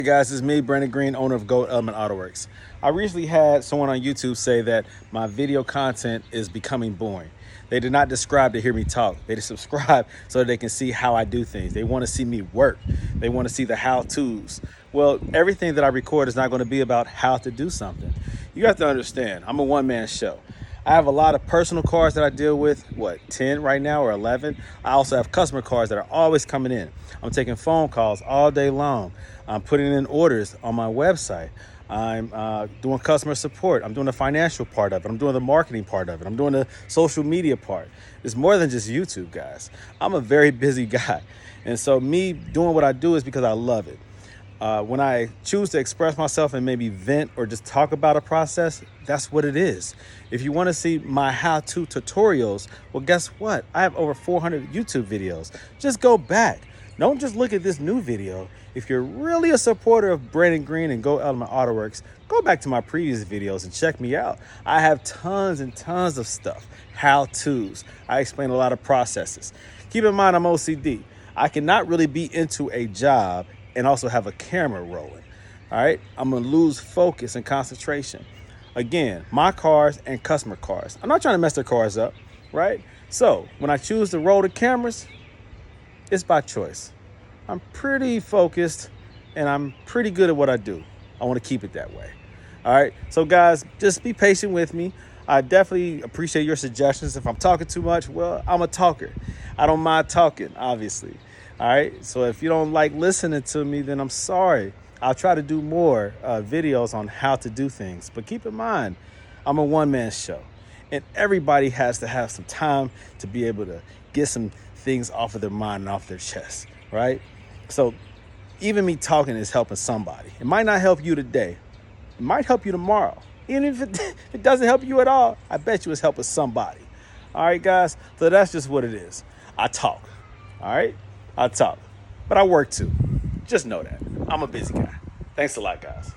Hey guys, it's me, Brandon Green, owner of Gold Element Autoworks. I recently had someone on YouTube say that my video content is becoming boring. They did not subscribe to hear me talk. They just subscribe so that they can see how I do things. They want to see me work. They want to see the how-tos. Well, everything that I record is not going to be about how to do something. You have to understand, I'm a one-man show. I have a lot of personal cars that I deal with, 10 right now or 11. I also have customer cars that are always coming in. I'm taking phone calls all day long. I'm putting in orders on my website. I'm doing customer support. I'm doing the financial part of it. I'm doing the marketing part of it. I'm doing the social media part. It's more than just YouTube, guys. I'm a very busy guy. And so me doing what I do is because I love it. When I choose to express myself and maybe vent or just talk about a process, that's what it is. If you want to see my how-to tutorials, well, guess what? I have over 400 YouTube videos. Just go back. Don't just look at this new video. If you're really a supporter of Brandon Green and Gold Element Autoworks, go back to my previous videos and check me out. I have tons and tons of stuff, how-tos. I explain a lot of processes. Keep in mind, I'm OCD. I cannot really be into a job and also have a camera rolling. All right, I'm gonna lose focus and concentration. Again, my cars and customer cars. I'm not trying to mess their cars up, right? So when I choose to roll the cameras, it's by choice. I'm pretty focused and I'm pretty good at what I do. I want to keep it that way. All right, so guys, just be patient with me. I definitely appreciate your suggestions. If I'm talking too much, well, I'm a talker. I don't mind talking, obviously. All right, so if you don't like listening to me, then I'm sorry. I'll try to do more videos on how to do things. But keep in mind, I'm a one-man show. And everybody has to have some time to be able to get some things off of their mind and off their chest, right? So even me talking is helping somebody. It might not help you today. It might help you tomorrow. Even if it doesn't help you at all, I bet you it's helping somebody. All right, guys? So that's just what it is. I talk, all right? I talk, but I work too. Just know that. I'm a busy guy. Thanks a lot, guys.